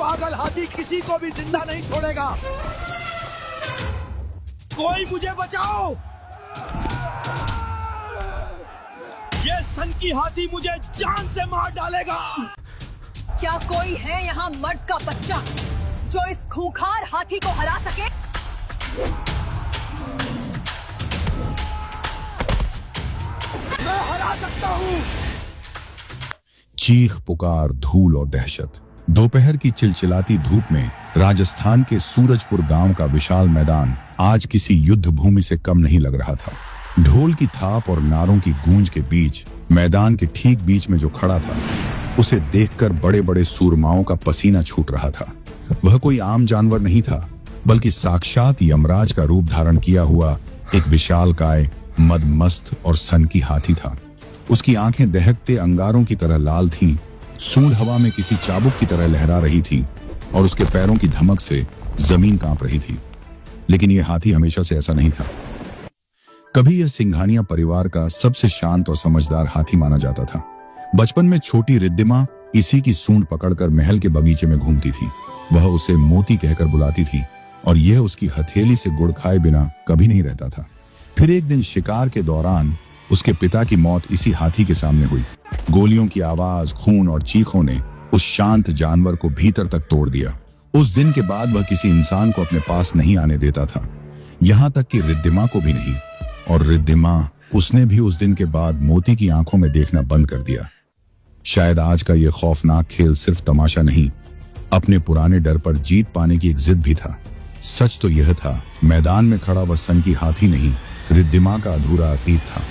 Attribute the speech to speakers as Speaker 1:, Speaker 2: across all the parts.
Speaker 1: पागल हाथी किसी को भी जिंदा नहीं छोड़ेगा। कोई मुझे बचाओ। ये सनकी हाथी मुझे जान से मार डालेगा।
Speaker 2: क्या कोई है यहाँ मर्द का बच्चा जो इस खूंखार हाथी को हरा सके?
Speaker 1: मैं हरा सकता हूँ।
Speaker 3: चीख पुकार, धूल और दहशत। दोपहर की चिलचिलाती धूप में राजस्थान के सूरजपुर गांव का विशाल मैदान आज किसी युद्ध भूमि से कम नहीं लग रहा था। ढोल की थाप और नारों की गूंज के बीच मैदान के ठीक बीच में जो खड़ा था, उसे देखकर बड़े बड़े सूरमाओं का पसीना छूट रहा था। वह कोई आम जानवर नहीं था, बल्कि साक्षात यमराज का रूप धारण किया हुआ एक विशालकाय, मदमस्त और सनकी हाथी था। उसकी आंखें दहकते अंगारों की तरह लाल थीं, सूंड हवा में किसी चाबुक की तरह लहरा रही थी और उसके पैरों की धमक से जमीन कांप रही थी। लेकिन यह हाथी हमेशा से ऐसा नहीं था। कभी यह सिंघानिया परिवार का सबसे शांत और समझदार हाथी माना जाता था। बचपन में छोटी रिद्धिमा इसी की सूंड पकड़कर महल के बगीचे में घूमती थी। वह उसे मोती कहकर बुलाती थी और यह उसकी हथेली से गुड़ खाए बिना कभी नहीं रहता था। फिर एक दिन शिकार के दौरान उसके पिता की मौत इसी हाथी के सामने हुई। गोलियों की आवाज, खून और चीखों ने उस शांत जानवर को भीतर तक तोड़ दिया। उस दिन के बाद वह किसी इंसान को अपने पास नहीं आने देता था, यहाँ तक कि रिद्धिमा को भी नहीं। और रिद्धिमा, उसने भी उस दिन के बाद मोती की आंखों में देखना बंद कर दिया। शायद आज का यह खौफनाक खेल सिर्फ तमाशा नहीं, अपने पुराने डर पर जीत पाने की एक जिद भी था। सच तो यह था, मैदान में खड़ा वह सनकी हाथी नहीं, रिद्धिमा का अधूरा अतीत था।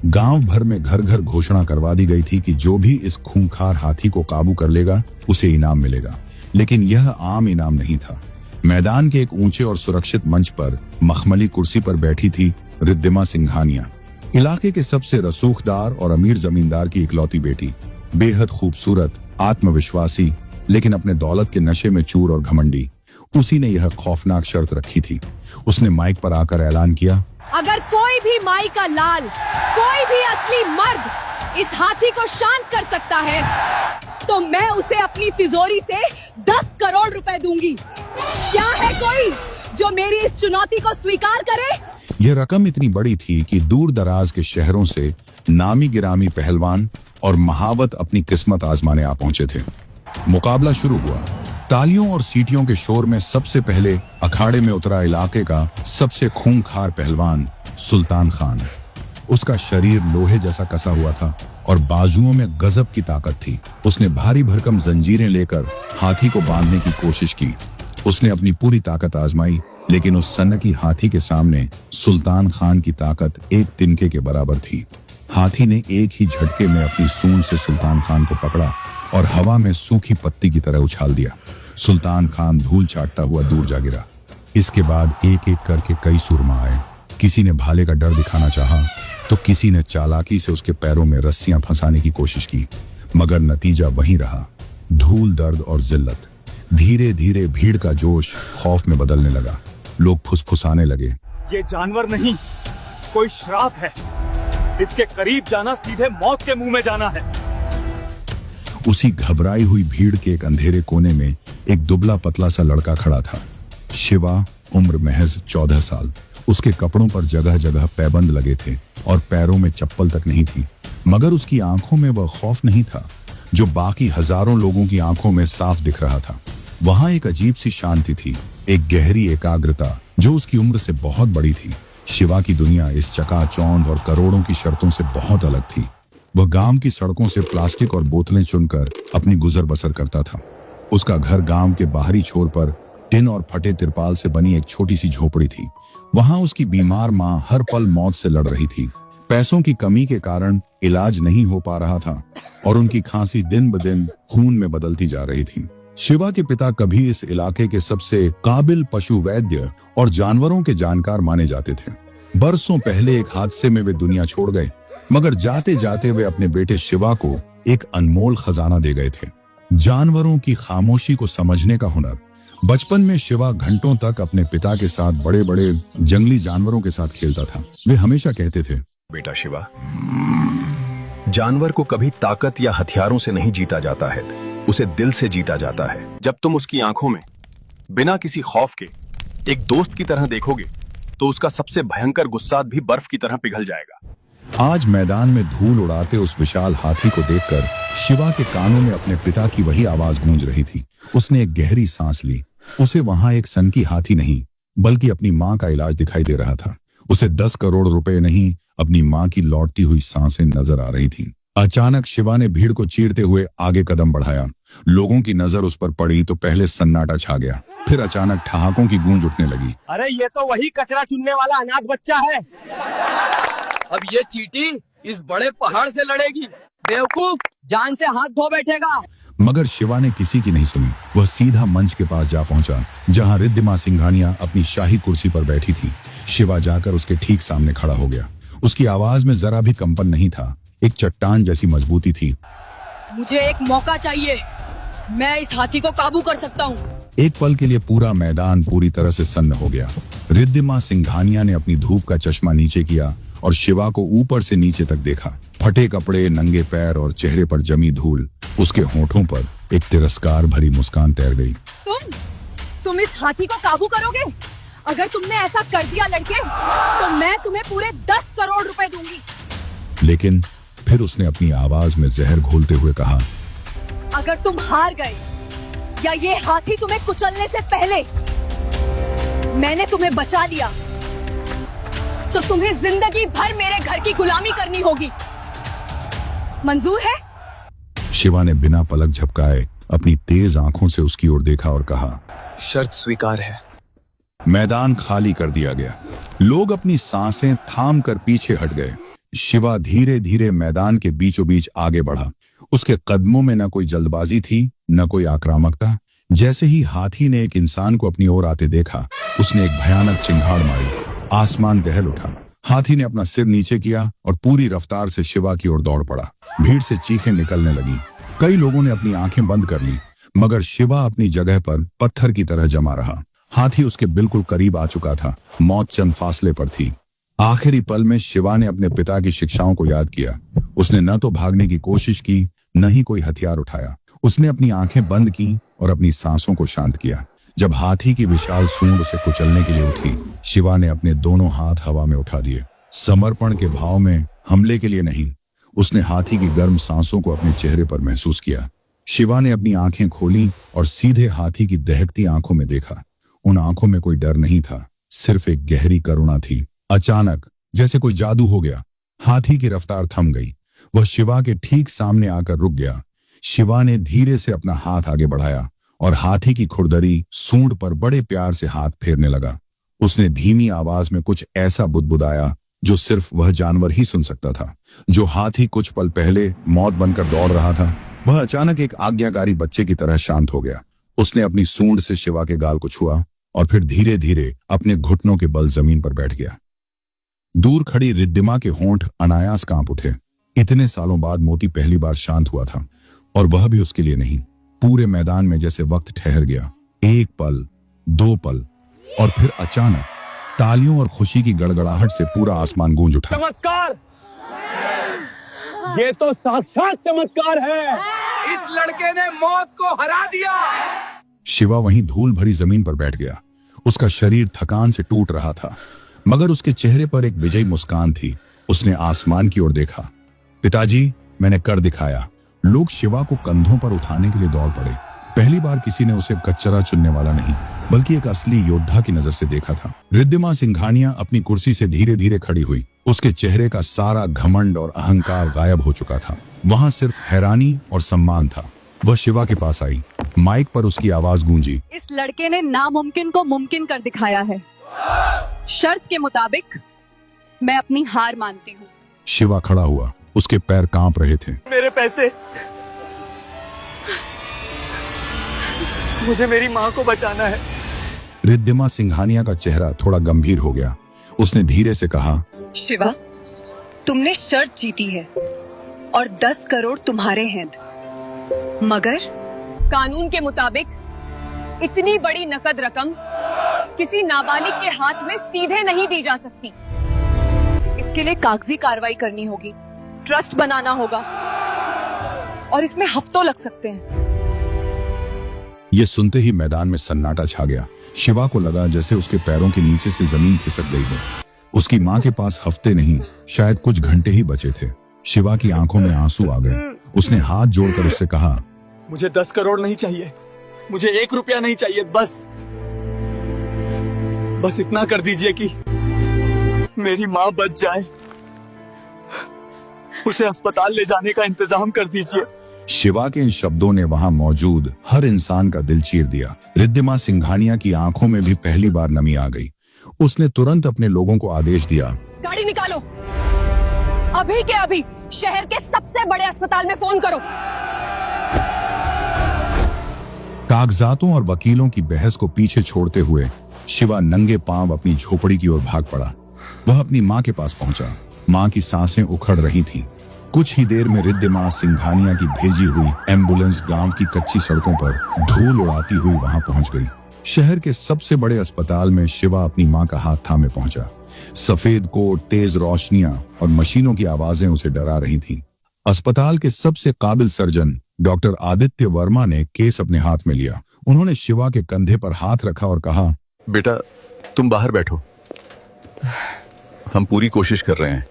Speaker 3: गांव भर में घर घर घोषणा करवा दी गई थी कि जो भी इस खूंखार हाथी को काबू कर लेगा उसे इनाम मिलेगा। लेकिन यह आम इनाम नहीं था। मैदान के एक ऊंचे और सुरक्षित मंच पर मखमली कुर्सी पर बैठी थी रिद्धिमा सिंघानिया, इलाके के सबसे रसूखदार और अमीर जमींदार की इकलौती बेटी। बेहद खूबसूरत, आत्मविश्वासी, लेकिन अपने दौलत के नशे में चूर और घमंडी। उसी ने यह खौफनाक शर्त रखी थी। उसने माइक पर आकर ऐलान किया,
Speaker 2: अगर कोई भी माई का लाल, कोई भी असली मर्द इस हाथी को शांत कर सकता है, तो मैं उसे अपनी तिजोरी से 10 करोड़ रुपए दूंगी। क्या है कोई जो मेरी इस चुनौती को स्वीकार करे?
Speaker 3: यह रकम इतनी बड़ी थी कि दूर दराज के शहरों से नामी गिरामी पहलवान और महावत अपनी किस्मत आजमाने आ पहुंचे थे। मुकाबला शुरू हुआ। तालियों और सीटियों के शोर में सबसे पहले अखाड़े में उतरा इलाके का सबसे खूंखार पहलवान सुल्तान खान। उसका शरीर लोहे जैसा कसा हुआ था और बाजुओं में गजब की ताकत थी। उसने भारी भरकम जंजीरें लेकर हाथी को बांधने की कोशिश की। उसने अपनी पूरी ताकत आजमाई, लेकिन उस सनकी हाथी के सामने सुल्तान खान की ताकत एक तिनके के बराबर थी। हाथी ने एक ही झटके में अपनी सूंड से सुल्तान खान को पकड़ा और हवा में सूखी पत्ती की तरह उछाल दिया। सुल्तान खान धूल चाटता हुआ दूर जा गिरा। इसके बाद एक एक करके कई सुरमा आए। किसी ने भाले का डर दिखाना चाहा, तो किसी ने चालाकी से उसके पैरों में रस्सियां फंसाने की कोशिश की, मगर नतीजा वही रहा, धूल, दर्द और जिल्लत। धीरे धीरे भीड़ का जोश खौफ में बदलने लगा। लोग फुसफुसाने लगे,
Speaker 1: ये जानवर नहीं, कोई श्राप है। इसके करीब जाना सीधे मौत के मुंह में जाना है।
Speaker 3: उसी घबराई हुई भीड़ के एक अंधेरे कोने में एक दुबला पतला सा लड़का खड़ा था। शिवा, उम्र महज 14 साल। उसके कपड़ों पर जगह जगह पैबंद लगे थे और पैरों में चप्पल तक नहीं थी, मगर उसकी आंखों में वह खौफ नहीं था जो बाकी हजारों लोगों की आंखों में साफ दिख रहा था। वहां एक अजीब सी शांति थी, एक गहरी एकाग्रता जो उसकी उम्र से बहुत बड़ी थी। शिवा की दुनिया इस चकाचौंध और करोड़ों की शर्तों से बहुत अलग थी। वह गांव की सड़कों से प्लास्टिक और बोतलें चुनकर अपनी गुजर बसर करता था। उसका घर गांव के बाहरी छोर पर टिन और फटे तिरपाल से बनी एक छोटी सी झोपड़ी थी। वहां उसकी बीमार माँ हर पल मौत से लड़ रही थी। पैसों की कमी के कारण इलाज नहीं हो पा रहा था और उनकी खांसी दिन ब दिन खून में बदलती जा रही थी। शिवा के पिता कभी इस इलाके के सबसे काबिल पशु वैद्य और जानवरों के जानकार माने जाते थे। बरसों पहले एक हादसे में वे दुनिया छोड़ गए, मगर जाते जाते वे अपने बेटे शिवा को एक अनमोल खजाना दे गए थे, जानवरों की खामोशी को समझने का हुनर। बचपन में शिवा घंटों तक अपने पिता के साथ बड़े बड़े जंगली जानवरों के साथ खेलता था। वे हमेशा कहते थे,
Speaker 4: बेटा शिवा, जानवर को कभी ताकत या हथियारों से नहीं जीता जाता है, उसे दिल से जीता जाता है। जब तुम उसकी आंखों में बिना किसी खौफ के एक दोस्त की तरह देखोगे तो उसका सबसे भयंकर गुस्सा भी बर्फ की तरह पिघल जाएगा।
Speaker 3: आज मैदान में धूल उड़ाते उस विशाल हाथी को देखकर शिवा के कानों में अपने पिता की वही आवाज गूंज रही थी। उसने एक गहरी सांस ली। उसे वहां एक सनकी हाथी नहीं बल्कि अपनी माँ का इलाज दिखाई दे रहा था। उसे 10 करोड़ रुपए नहीं, अपनी माँ की लौटती हुई सांसें नजर आ रही थीं। अचानक शिवा ने भीड़ को चीरते हुए आगे कदम बढ़ाया। लोगों की नजर उस पर पड़ी तो पहले सन्नाटा छा गया, फिर अचानक ठहाकों की गूंज उठने लगी।
Speaker 5: अरे ये तो वही कचरा चुनने वाला अनाथ बच्चा है।
Speaker 6: अब ये चींटी इस बड़े पहाड़ से लड़ेगी। बेवकूफ, जान से हाथ धो बैठेगा।
Speaker 3: मगर शिवा ने किसी की नहीं सुनी। वह सीधा मंच के पास जा पहुंचा जहां रिद्धिमा सिंघानिया अपनी शाही कुर्सी पर बैठी थी। शिवा जाकर उसके ठीक सामने खड़ा हो गया। उसकी आवाज में जरा भी कंपन नहीं था, एक चट्टान जैसी मजबूती थी।
Speaker 2: मुझे एक मौका चाहिए, मैं इस हाथी को काबू कर सकता हूँ।
Speaker 3: एक पल के लिए पूरा मैदान पूरी तरह से सन्न हो गया। रिद्धिमा सिंघानिया ने अपनी धूप का चश्मा नीचे किया और शिवा को ऊपर से नीचे तक देखा। फटे कपड़े, नंगे पैर और चेहरे पर जमी धूल। उसके होठों पर एक तिरस्कार भरी मुस्कान तैर गई।
Speaker 2: तुम इस हाथी को काबू करोगे? अगर तुमने ऐसा कर दिया लड़के, तो मैं तुम्हें पूरे 10 करोड़ रुपए दूंगी।
Speaker 3: लेकिन फिर उसने अपनी आवाज में जहर घोलते हुए कहा,
Speaker 2: अगर तुम हार गए या ये हाथी तुम्हें कुचलने से पहले मैंने तुम्हें बचा लिया, तो तुम्हें जिंदगी भर मेरे घर की गुलामी करनी होगी। मंजूर है?
Speaker 3: शिवा ने बिना पलक झपकाए अपनी तेज आंखों से उसकी ओर देखा और कहा,
Speaker 6: शर्त स्वीकार है।
Speaker 3: मैदान खाली कर दिया गया। लोग अपनी सांसें थाम कर पीछे हट गए। शिवा धीरे धीरे मैदान के बीचों बीच आगे बढ़ा। उसके कदमों में न कोई जल्दबाजी थी, न कोई आक्रामकता। जैसे ही हाथी ने एक इंसान को अपनी ओर आते देखा, उसने एक भयानक चिंगाड़ मारी। आसमान दहल उठा। हाथी ने अपना सिर नीचे किया और पूरी रफ्तार से शिवा की ओर दौड़ पड़ा। भीड़ से चीखें निकलने लगी। कई लोगों ने अपनी आंखें बंद कर ली, मगर शिवा अपनी जगह पर पत्थर की तरह जमा रहा। हाथी उसके बिल्कुल करीब आ चुका था। मौत चंद फासले पर थी। आखिरी पल में शिवा ने अपने पिता की शिक्षाओं को याद किया। उसने न तो भागने की कोशिश की, न ही कोई हथियार उठाया। उसने अपनी आंखें बंद की और अपनी सांसों को शांत किया। जब हाथी की विशाल सूंड उसे कुचलने के लिए उठी, शिवा ने अपने दोनों हाथ हवा में उठा दिए। समर्पण के भाव में, हमले के लिए नहीं। उसने हाथी की गर्म सांसों को अपने चेहरे पर महसूस किया। शिवा ने अपनी आंखें खोली और सीधे हाथी की दहकती आंखों में देखा। उन आंखों में कोई डर नहीं था, सिर्फ एक गहरी करुणा थी। अचानक जैसे कोई जादू हो गया, हाथी की रफ्तार थम गई। वह शिवा के ठीक सामने आकर रुक गया। शिवा ने धीरे से अपना हाथ आगे बढ़ाया और हाथी की खुरदरी सूंड पर बड़े प्यार से हाथ फेरने लगा। उसने धीमी आवाज में कुछ ऐसा बुदबुदाया जो सिर्फ वह जानवर ही सुन सकता था। जो हाथी कुछ पल पहले मौत बनकर दौड़ रहा था, वह अचानक एक आज्ञाकारी बच्चे की तरह शांत हो गया। उसने अपनी सूंड से शिवा के गाल को छुआ और फिर धीरे धीरे अपने घुटनों के बल जमीन पर बैठ गया। दूर खड़ी रिद्धिमा के होंठ अनायास कांप उठे। इतने सालों बाद मोती पहली बार शांत हुआ था, और वह भी उसके लिए नहीं। पूरे मैदान में जैसे वक्त ठहर गया। एक पल, 2 पल, और फिर अचानक तालियों और खुशी की गड़गड़ाहट से पूरा आसमान गूंज उठा।
Speaker 5: चमत्कार! ये तो साक्षात चमत्कार है।
Speaker 6: इस लड़के ने मौत को हरा दिया।
Speaker 3: शिवा वहीं धूल भरी जमीन पर बैठ गया। उसका शरीर थकान से टूट रहा था, मगर उसके चेहरे पर एक विजयी मुस्कान थी। उसने आसमान की ओर देखा। पिताजी, मैंने कर दिखाया। लोग शिवा को कंधों पर उठाने के लिए दौड़ पड़े। पहली बार किसी ने उसे कचरा चुनने वाला नहीं, बल्कि एक असली योद्धा की नजर से देखा था। रिद्धिमा सिंघानिया अपनी कुर्सी से धीरे धीरे खड़ी हुई। उसके चेहरे का सारा घमंड और अहंकार गायब हो चुका था। वहां सिर्फ हैरानी और सम्मान था। वह शिवा के पास आई। माइक पर उसकी आवाज गूंजी,
Speaker 2: इस लड़के ने नामुमकिन को मुमकिन कर दिखाया है। शर्त के मुताबिक मैं अपनी हार मानती हूँ।
Speaker 3: शिवा खड़ा हुआ। उसके पैर कांप रहे थे।
Speaker 5: मेरे पैसे, मुझे मेरी माँ को बचाना है।
Speaker 3: रिद्धिमा सिंघानिया का चेहरा थोड़ा गंभीर हो गया। उसने धीरे से कहा,
Speaker 2: शिवा, तुमने शर्त जीती है और 10 करोड़ तुम्हारे हैं, मगर कानून के मुताबिक इतनी बड़ी नकद रकम किसी नाबालिग के हाथ में सीधे नहीं दी जा सकती। इसके लिए कागजी कार्रवाई करनी होगी। ट्रस्ट बनाना होगा और इसमें हफ्तों लग सकते हैं।
Speaker 3: ये सुनते ही मैदान में सन्नाटा छा गया। शिवा को लगा जैसे उसके पैरों के नीचे से जमीन खिसक गई हो। उसकी माँ के पास हफ्ते नहीं, शायद कुछ घंटे ही बचे थे। शिवा की आंखों में आंसू आ गए। उसने हाथ जोड़कर उससे कहा,
Speaker 1: मुझे 10 करोड़ नहीं चाहिए, मुझे 1 रुपया नहीं चाहिए, बस इतना कर दीजिए कि मेरी माँ बच जाए। उसे अस्पताल ले जाने का इंतजाम कर दीजिए।
Speaker 3: शिवा के इन शब्दों ने वहां मौजूद हर इंसान का दिल चीर दिया। रिद्धिमा सिंघानिया की आंखों में भी पहली बार नमी आ गई। उसने तुरंत अपने लोगों को आदेश दिया,
Speaker 2: गाड़ी निकालो, अभी के अभी शहर के सबसे बड़े अस्पताल में फोन करो।
Speaker 3: कागजातों और वकीलों की बहस को पीछे छोड़ते हुए शिवा नंगे पांव अपनी झोपड़ी की ओर भाग पड़ा। वह अपनी माँ के पास पहुंचा। माँ की सांसें उखड़ रही थीं। कुछ ही देर में रिद्धिमा सिंघानिया की भेजी हुई एम्बुलेंस गांव की कच्ची सड़कों पर धूल उड़ाती हुई वहां पहुंच गई। शहर के सबसे बड़े अस्पताल में शिवा अपनी माँ का हाथ थामे पहुंचा। सफेद कोट, तेज रोशनियां और मशीनों की आवाजें उसे डरा रही थीं। अस्पताल के सबसे काबिल सर्जन डॉक्टर आदित्य वर्मा ने केस अपने हाथ में लिया। उन्होंने शिवा के कंधे पर हाथ रखा और कहा,
Speaker 4: बेटा तुम बाहर बैठो, हम पूरी कोशिश कर रहे हैं।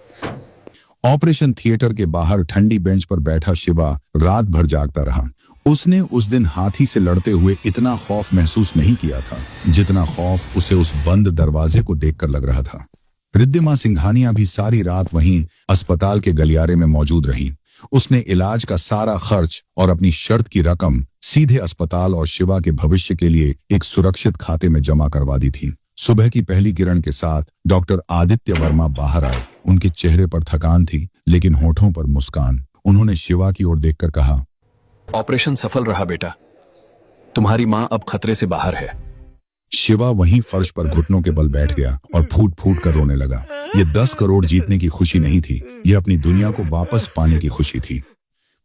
Speaker 3: ऑपरेशन थिएटर के बाहर ठंडी बेंच पर बैठा शिवा रात भर जागता रहा। उसने उस दिन हाथी से लड़ते हुए इतना खौफ महसूस नहीं किया था जितना खौफ उसे उस बंद दरवाजे को देखकर लग रहा था। रिद्धिमा सिंघानिया भी सारी रात वहीं अस्पताल के गलियारे में मौजूद रही। उसने इलाज का सारा खर्च और अपनी शर्त की रकम सीधे अस्पताल और शिवा के भविष्य के लिए एक सुरक्षित खाते में जमा करवा दी थी। सुबह की पहली किरण के साथ डॉक्टर आदित्य वर्मा बाहर आए। उनके चेहरे पर थकान थी लेकिन होठों पर मुस्कान। उन्होंने शिवा की ओर देखकर कहा,
Speaker 4: ऑपरेशन सफल रहा बेटा, तुम्हारी माँ अब खतरे से बाहर है।
Speaker 3: शिवा वहीं फर्श पर घुटनों के बल बैठ गया और फूट फूट कर रोने लगा। ये 10 करोड़ जीतने की खुशी नहीं थी, ये अपनी दुनिया को वापस पाने की खुशी थी।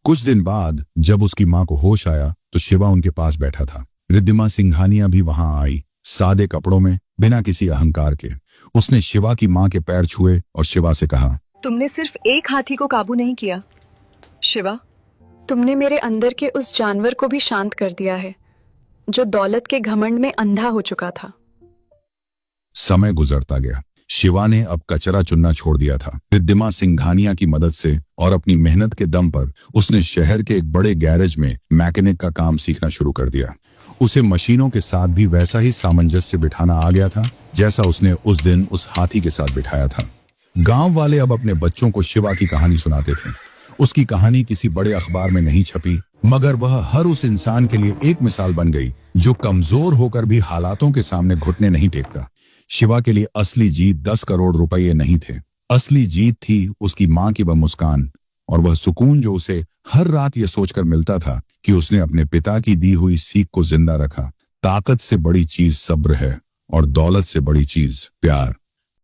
Speaker 3: कुछ दिन बाद जब उसकी माँ को होश आया तो शिवा उनके पास बैठा था। रिद्धिमा सिंघानिया भी वहां आई, सादे कपड़ों में, बिना किसी अहंकार के। उसने शिवा की माँ के पैर छुए और शिवा से कहा,
Speaker 7: तुमने सिर्फ एक हाथी को काबू नहीं किया शिवा, तुमने मेरे अंदर के उस जानवर को भी शांत कर दिया है जो दौलत के घमंड में अंधा हो चुका था।
Speaker 3: समय गुजरता गया। शिवा ने अब कचरा चुनना छोड़ दिया था। रिद्धिमा सिंघानिया की मदद से और अपनी मेहनत के दम पर उसने शहर के एक बड़े गैरेज में मैकेनिक का काम सीखना शुरू कर दिया। उसे मशीनों के साथ भी वैसा ही सामंजस्य बिठाना आ गया था जैसा उसने उस दिन उस हाथी के साथ बिठाया था। गांव वाले अब अपने बच्चों को शिवा की कहानी सुनाते थे। उसकी कहानी किसी बड़े अखबार में नहीं छपी, मगर वह हर उस इंसान के लिए एक मिसाल बन गई जो कमजोर होकर भी हालातों के सामने घुटने नहीं टेकता। शिवा के लिए असली जीत 10 करोड़ रुपये नहीं थे। असली जीत थी उसकी माँ की वह मुस्कान और वह सुकून जो उसे हर रात यह सोचकर मिलता था कि उसने अपने पिता की दी हुई सीख को जिंदा रखा। ताकत से बड़ी चीज सब्र है और दौलत से बड़ी चीज प्यार।